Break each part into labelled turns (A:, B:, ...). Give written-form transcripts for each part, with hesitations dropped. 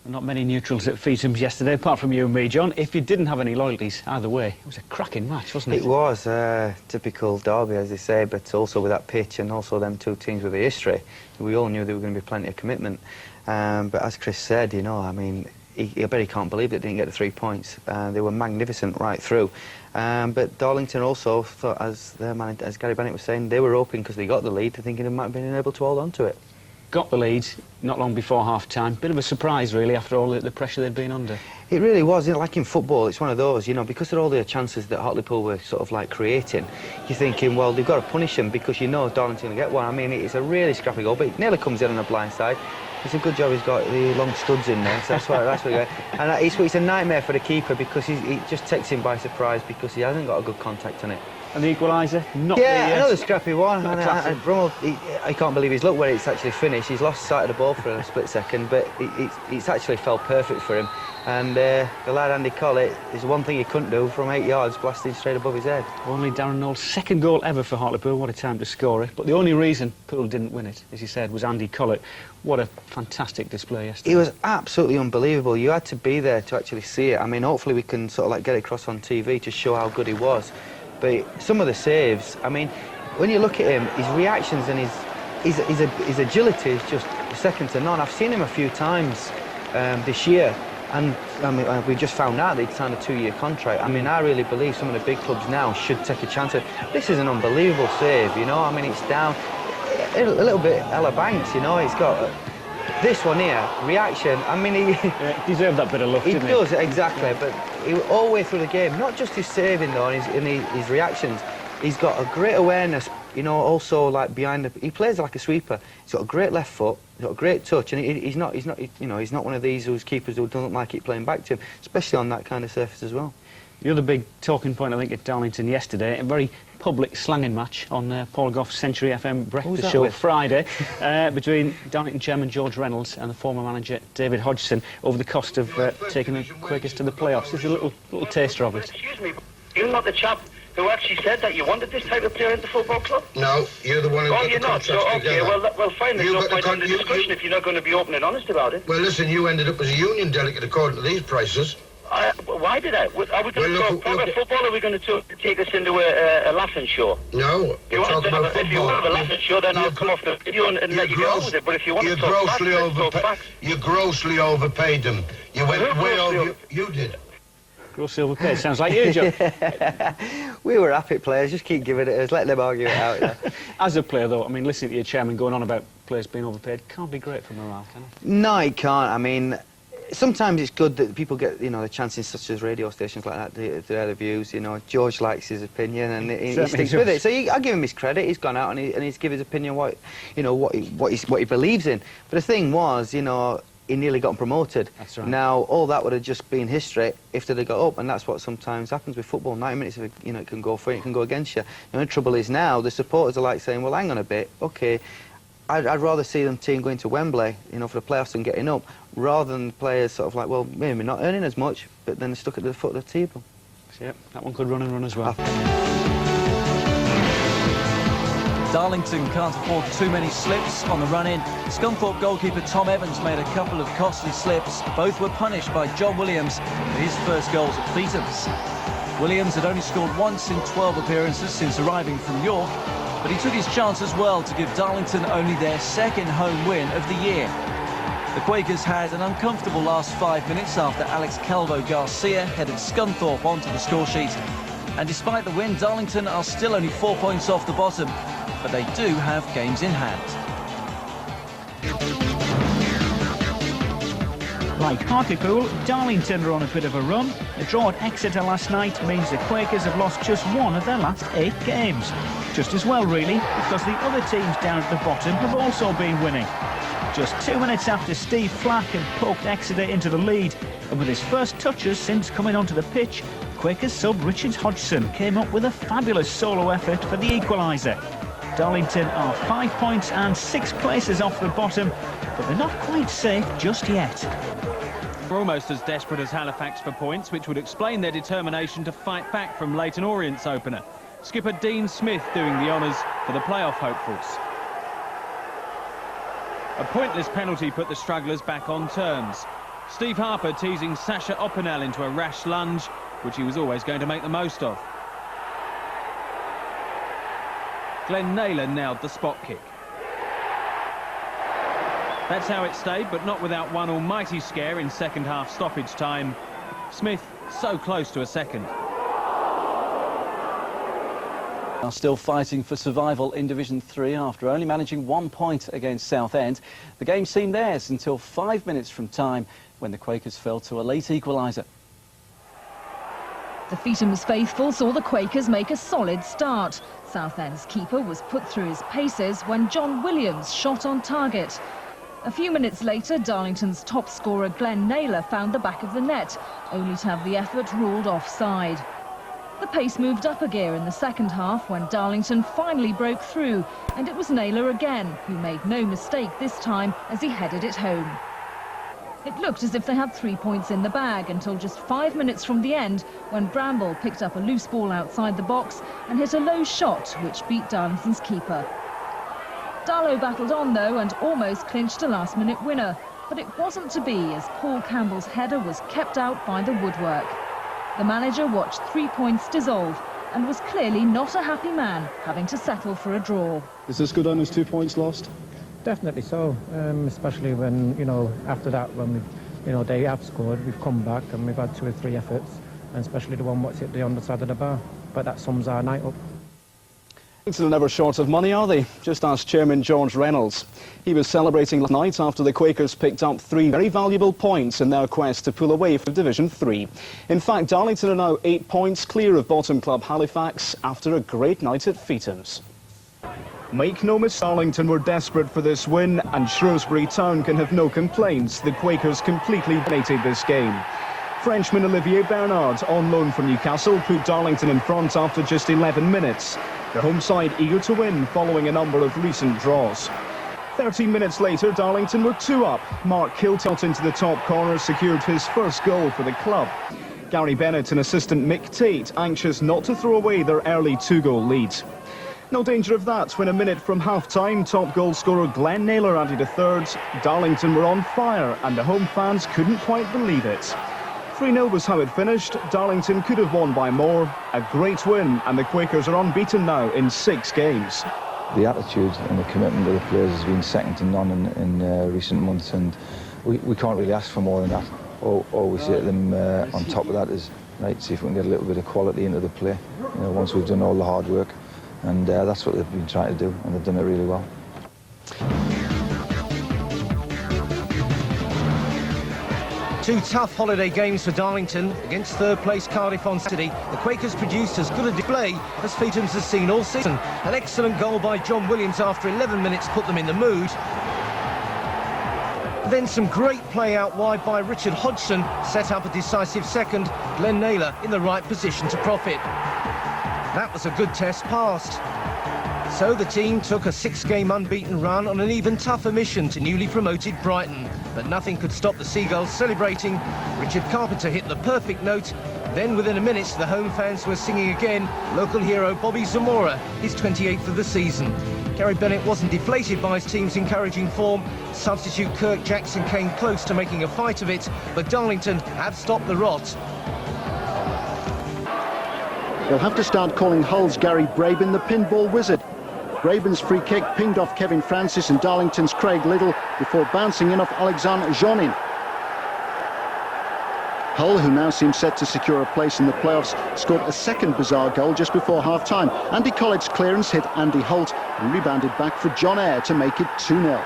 A: Not many neutrals at Feethams yesterday, apart from you and me, John. If you didn't have any loyalties, either way, it was a cracking match, wasn't it?
B: It was a typical derby, as they say, but also with that pitch and also them two teams with the history, we all knew there were going to be plenty of commitment. But as Chris said, you know, I mean, I bet he can't believe they didn't get the 3 points. They were magnificent right through. But Darlington also thought, as Gary Bennett was saying, they were hoping because they got the lead, thinking they might have been able to hold on to it.
A: Got the lead not long before half-time. Bit of a surprise, really, after all the pressure they'd been under.
B: It really was. You know, like in football, it's one of those, you know, because of all the chances that Hartlepool were sort of like creating, you're thinking, well, they've got to punish them because you know Darlington will get one. I mean, it's a really scrappy goal, but it nearly comes in on the blind side. It's a good job he's got the long studs in there, so that's what he got. And it's a nightmare for the keeper because he just takes him by surprise because he hasn't got a good contact on it.
A: And the equaliser, not
B: another scrappy one. And Brummel, I can't believe he's looked where it's actually finished. He's lost sight of the ball for a split second, but it's actually fell perfect for him. And the lad Andy Collett, there's one thing he couldn't do from 8 yards, blasting straight above his head.
A: Only Darren Knowles' second goal ever for Hartlepool. What a time to score it. But the only reason Poole didn't win it, as you said, was Andy Collett. What a fantastic display yesterday.
B: It was absolutely unbelievable. You had to be there to actually see it. I mean, hopefully we can sort of like get it across on TV to show how good he was. But some of the saves, I mean, when you look at him, his reactions and his agility is just second to none. I've seen him a few times this year, and I mean, we just found out that he'd signed a 2-year contract. I mean, I really believe some of the big clubs now should take a chance. This is an unbelievable save, you know. I mean, it's down a little bit Ella Banks, you know. He's got this one here, reaction. I mean, he
A: deserved that bit of luck, didn't he?
B: He does, exactly, but all the way through the game, not just his saving, though, and his reactions, he's got a great awareness, you know, also, like, behind the... He plays like a sweeper. He's got a great left foot, he's got a great touch, and he's not, you know, he's not one of these who's keepers who doesn't like it playing back to him, especially on that kind of surface as well.
A: The other big talking point, I think, at Darlington yesterday, a very public slanging match on Paul Goff's Century FM breakfast show Friday between Darlington chairman George Reynolds and the former manager David Hodgson over the cost of taking the Quakers to the playoffs. This is a little taster of it.
C: Excuse me, you're not the chap who actually said that you wanted this type of player in the football club?
D: No, you're the one who got the contract together.
C: Oh, you're not? So, OK, well, fine, there's no point in the discussion if you're not going to be open and honest about it.
D: Well, listen, you ended up as a union delegate according to these prices.
C: Why did I? Are we going to talk proper football, or are we going to take us into a laughing show?
D: No, we're talking about football.
C: If you want to have a laughing show, then I'll come off the video and let you get on with it. But if you want to talk facts, let's talk facts.
D: You grossly overpaid them. You went way over... You did.
A: Grossly overpaid. Sounds like you, John.
B: We were happy players. Just keep giving it us. Let them argue it out. Yeah.
A: As a player, though, I mean, listening to your chairman going on about players being overpaid can't be great for morale, can it?
B: No, it can't. I mean... Sometimes it's good that people get, you know, the chances such as radio stations like that to air the views. You know, George likes his opinion and he sticks with it. So I give him his credit. He's gone out and he's given his opinion what he believes in. But the thing was, you know, he nearly got promoted.
A: That's right.
B: Now all that would have just been history if they'd have got up, and that's what sometimes happens with football. 90 minutes, you know, it can go for it, it can go against you. You know, the trouble is now the supporters are like saying, well, hang on a bit, OK. I'd rather see them team going to Wembley, you know, for the playoffs and getting up, rather than players sort of like, well, maybe we're not earning as much, but then they're stuck at the foot of the table.
A: Yep, that one could run and run as well.
E: Darlington can't afford too many slips on the run-in. Scunthorpe goalkeeper Tom Evans made a couple of costly slips. Both were punished by John Williams for his first goals at Feethams. Williams had only scored once in 12 appearances since arriving from York, but he took his chance as well to give Darlington only their second home win of the year. The Quakers had an uncomfortable last 5 minutes after Alex Calvo-Garcia headed Scunthorpe onto the scoresheet. And despite the win, Darlington are still only 4 points off the bottom, but they do have games in hand.
F: Like Hartlepool, Darlington are on a bit of a run. The draw at Exeter last night means the Quakers have lost just one of their last 8 games. Just as well, really, because the other teams down at the bottom have also been winning. Just 2 minutes after Steve Flack had poked Exeter into the lead, and with his first touches since coming onto the pitch, Quakers sub Richard Hodgson came up with a fabulous solo effort for the equaliser. Darlington are 5 points and 6 places off the bottom, but they're not quite safe just yet.
G: We're almost as desperate as Halifax for points, which would explain their determination to fight back from Leyton Orient's opener. Skipper Dean Smith doing the honours for the playoff hopefuls. A pointless penalty put the strugglers back on terms. Steve Harper teasing Sasha Opinel into a rash lunge, which he was always going to make the most of. Glenn Naylor nailed the spot kick. That's how it stayed, but not without one almighty scare in second half stoppage time. Smith so close to a second.
E: Are still fighting for survival in Division 3 after only managing 1 point against Southend. The game seemed theirs until 5 minutes from time when the Quakers fell to a late equaliser.
H: The Feetham's faithful saw the Quakers make a solid start. Southend's keeper was put through his paces when John Williams shot on target. A few minutes later, Darlington's top scorer Glenn Naylor found the back of the net, only to have the effort ruled offside. The pace moved up a gear in the second half when Darlington finally broke through, and it was Naylor again who made no mistake this time as he headed it home. It looked as if they had 3 points in the bag until just 5 minutes from the end when Bramble picked up a loose ball outside the box and hit a low shot which beat Darlington's keeper. Darlo battled on though and almost clinched a last-minute winner, but it wasn't to be as Paul Campbell's header was kept out by the woodwork. The manager watched 3 points dissolve and was clearly not a happy man, having to settle for a draw.
I: Is this good on his 2 points lost?
J: Definitely so, especially when, after that, when they have scored, we've come back and we've had 2 or 3 efforts, and especially the one what's hit the underside of the bar. But that sums our night up.
I: They're never short of money, are they? Just ask Chairman George Reynolds. He was celebrating last night after the Quakers picked up 3 very valuable points in their quest to pull away from Division 3. In fact, Darlington are now 8 points clear of bottom club Halifax after a great night at Feetham's. Make no mistake, Darlington were desperate for this win, and Shrewsbury Town can have no complaints. The Quakers completely dominated this game. Frenchman Olivier Barnard, on loan from Newcastle, put Darlington in front after just 11 minutes. The home side eager to win following a number of recent draws. 13 minutes later, Darlington were 2 up. Mark Kiltott into the top corner secured his first goal for the club. Gary Bennett and assistant Mick Tate anxious not to throw away their early 2-goal lead. No danger of that when a minute from half-time, top goal scorer Glenn Naylor added a third. Darlington were on fire and the home fans couldn't quite believe it. 3-0 was how it finished. Darlington could have won by more. A great win, and the Quakers are unbeaten now in 6 games.
K: The attitude and the commitment of the players has been second to none in recent months, and we can't really ask for more than that. All we say to them on top of that is, right, see if we can get a little bit of quality into the play, once we've done all the hard work. And that's what they've been trying to do, and they've done it really well.
L: Two tough holiday games for Darlington against third-place Cardiff on Saturday. The Quakers produced as good a display as Feetham's has seen all season. An excellent goal by John Williams after 11 minutes put them in the mood. Then some great play out wide by Richard Hodgson set up a decisive second. Glenn Naylor in the right position to profit. That was a good test passed. So the team took a 6-game unbeaten run on an even tougher mission to newly promoted Brighton. But nothing could stop the Seagulls celebrating. Richard Carpenter hit the perfect note. Then within a minute, the home fans were singing again. Local hero Bobby Zamora, his 28th of the season. Gary Bennett wasn't deflated by his team's encouraging form. Substitute Kirk Jackson came close to making a fight of it, but Darlington have stopped the rot.
M: They'll have to start calling Hull's Gary Braben the pinball wizard. Braben's free kick pinged off Kevin Francis and Darlington's Craig Liddell before bouncing in off Alexander Jonin. Hull, who now seem set to secure a place in the playoffs, scored a second bizarre goal just before half-time. Andy Collett's clearance hit Andy Holt and rebounded back for John Eyre to make it 2-0.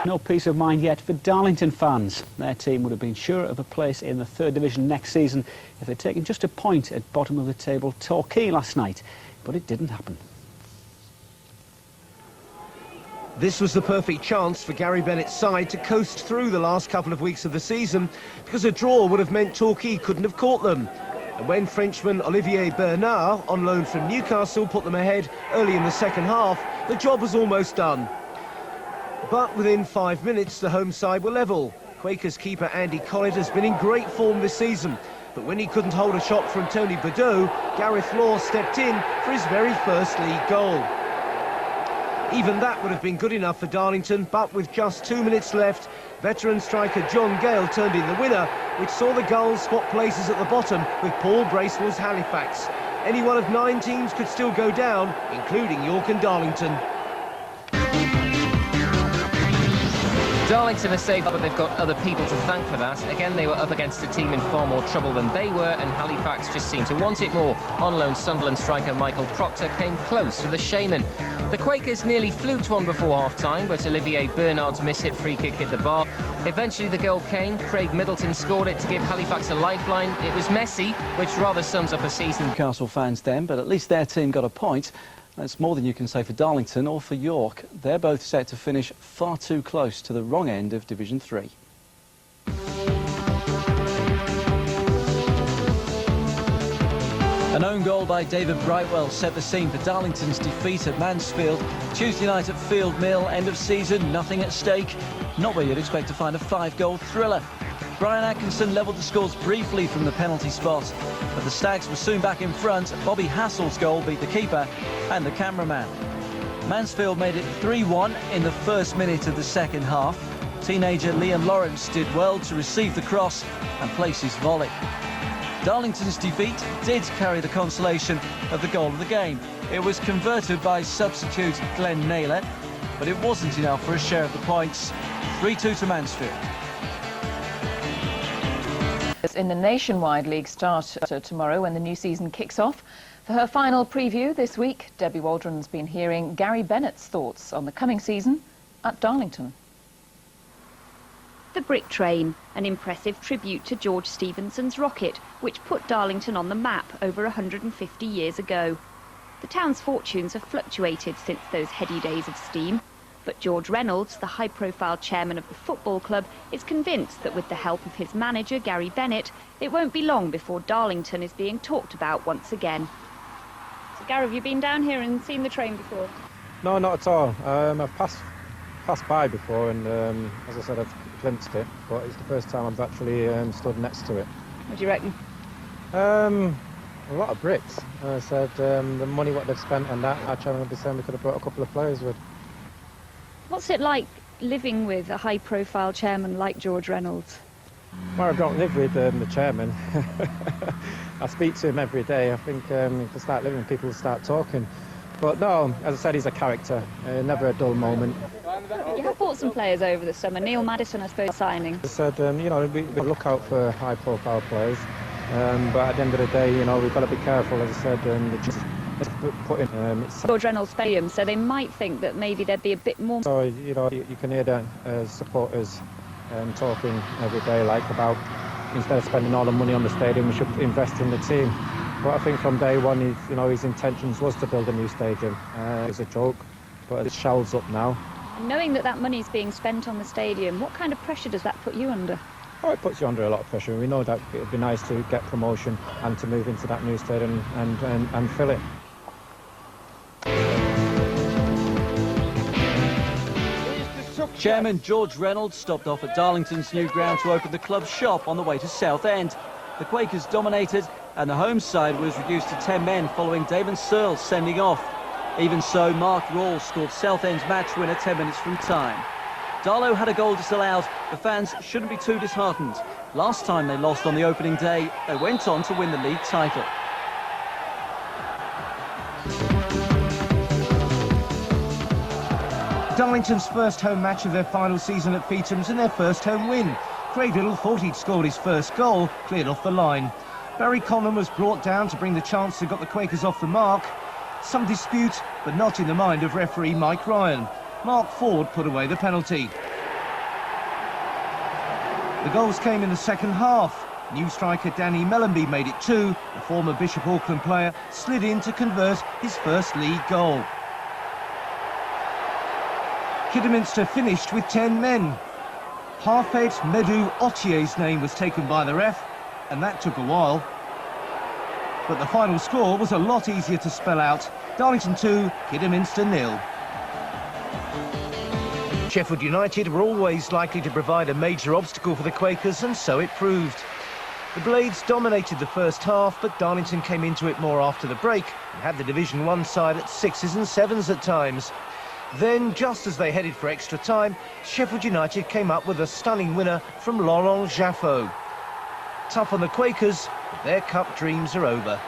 A: No peace of mind yet for Darlington fans. Their team would have been sure of a place in the 3rd Division next season if they'd taken just a point at bottom of the table Torquay last night, but it didn't happen.
L: This was the perfect chance for Gary Bennett's side to coast through the last couple of weeks of the season, because a draw would have meant Torquay couldn't have caught them. And when Frenchman Olivier Barnard, on loan from Newcastle, put them ahead early in the second half, the job was almost done. But within 5 minutes, the home side were level. Quakers keeper Andy Collett has been in great form this season, but when he couldn't hold a shot from Tony Bordeaux, Gareth Law stepped in for his very first league goal. Even that would have been good enough for Darlington, but with just 2 minutes left, veteran striker John Gale turned in the winner, which saw the Gulls swap places at the bottom with Paul Bracewell's Halifax. Any one of 9 teams could still go down, including York and Darlington.
N: Darlington are safe, but they've got other people to thank for that. Again, they were up against a team in far more trouble than they were, and Halifax just seemed to want it more. On loan, Sunderland striker Michael Proctor came close for the Shaman. The Quakers nearly flew to one before half-time, but Olivier Barnard's miss-hit free kick hit the bar. Eventually the goal came. Craig Middleton scored it to give Halifax a lifeline. It was messy, which rather sums up a season.
E: Newcastle fans then, but at least their team got a point. That's more than you can say for Darlington or for York. They're both set to finish far too close to the wrong end of Division 3. An own goal by David Brightwell set the scene for Darlington's defeat at Mansfield. Tuesday night at Field Mill, end of season, nothing at stake. Not where you'd expect to find a 5-goal thriller. Brian Atkinson levelled the scores briefly from the penalty spot, but the Stags were soon back in front. Bobby Hassell's goal beat the keeper and the cameraman. Mansfield made it 3-1 in the first minute of the second half. Teenager Liam Lawrence did well to receive the cross and place his volley. Darlington's defeat did carry the consolation of the goal of the game. It was converted by substitute Glenn Naylor, but it wasn't enough for a share of the points. 3-2 to Mansfield.
O: In the Nationwide League start tomorrow when the new season kicks off. For her final preview this week, Debbie Waldron's been hearing Gary Bennett's thoughts on the coming season at Darlington.
P: The Brick Train, an impressive tribute to George Stephenson's rocket, which put Darlington on the map over 150 years ago. The town's fortunes have fluctuated since those heady days of steam, but George Reynolds, the high-profile chairman of the football club, is convinced that with the help of his manager, Gary Bennett, it won't be long before Darlington is being talked about once again. So, Gary, have you been down here and seen the train before?
J: No, not at all. I've passed by before and, as I said, I've glimpsed it, but it's the first time I've actually stood next to it.
P: What do you reckon?
J: A lot of bricks. I said the money what they've spent on that, our chairman would be saying we could have brought a couple of players with.
P: What's it like living with a high-profile chairman like George Reynolds?
J: Well, I don't live with the chairman. I speak to him every day. I think if I start living, people will start talking. But no, as I said, he's a character. Never a dull moment.
P: You have bought some players over the summer. Neil Maddison, I suppose, signing.
J: I said, you know, we look out for high-profile players. But at the end of the day, you know, we've got to be careful, as I said,
P: George Reynolds Stadium, so they might think that maybe there'd be a bit more.
J: So, you know, you can hear the supporters talking every day, like about instead of spending all the money on the stadium, we should invest in the team. But I think from day one, his intentions was to build a new stadium. It's a joke, but it's shelves up now.
P: And knowing that that money's being spent on the stadium, what kind of pressure does that put you under?
J: Oh, it puts you under a lot of pressure. We know that it would be nice to get promotion and to move into that new stadium and fill it.
E: Chairman George Reynolds stopped off at Darlington's new ground to open the club's shop on the way to Southend. The Quakers dominated and the home side was reduced to 10 men following David Searle's sending off. Even so, Mark Rawls scored Southend's match winner 10 minutes from time. Darlo had a goal disallowed. The fans shouldn't be too disheartened. Last time they lost on the opening day, they went on to win the league title.
L: Darlington's first home match of their final season at Feetham's and their first home win. Craig Little thought he'd scored his first goal, cleared off the line. Barry Conlon was brought down to bring the chance that got the Quakers off the mark. Some dispute, but not in the mind of referee Mike Ryan. Mark Ford put away the penalty. The goals came in the second half. New striker Danny Mellenby made it 2. The former Bishop Auckland player slid in to convert his first league goal. Kidderminster finished with 10 men. Hafed Medu Otier's name was taken by the ref, and that took a while. But the final score was a lot easier to spell out. Darlington 2, Kidderminster 0. Sheffield United were always likely to provide a major obstacle for the Quakers, and so it proved. The Blades dominated the first half, but Darlington came into it more after the break and had the Division 1 side at 6s and 7s at times. Then, just as they headed for extra time, Sheffield United came up with a stunning winner from Laurent Jaffot. Tough on the Quakers, but their cup dreams are over.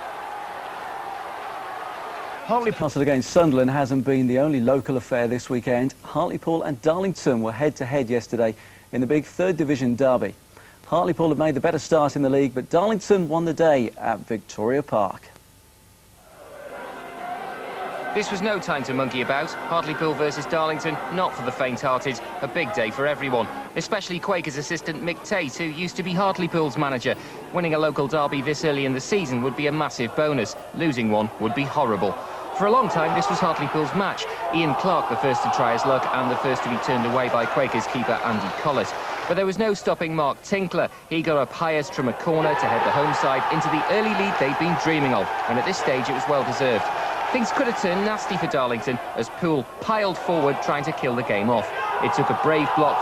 E: Hartlepool against Sunderland hasn't been the only local affair this weekend. Hartlepool and Darlington were head-to-head yesterday in the big third division derby. Hartlepool have made the better start in the league, but Darlington won the day at Victoria Park.
N: This was no time to monkey about. Hartlepool versus Darlington, not for the faint-hearted. A big day for everyone, especially Quakers assistant Mick Tate, who used to be Hartlepool's manager. Winning a local derby this early in the season would be a massive bonus. Losing one would be horrible. For a long time, this was Hartlepool's match. Ian Clark, the first to try his luck and the first to be turned away by Quakers keeper Andy Collett. But there was no stopping Mark Tinkler. He got up highest from a corner to head the home side into the early lead they'd been dreaming of, and at this stage it was well-deserved. Things could have turned nasty for Darlington as Poole piled forward trying to kill the game off. It took a brave block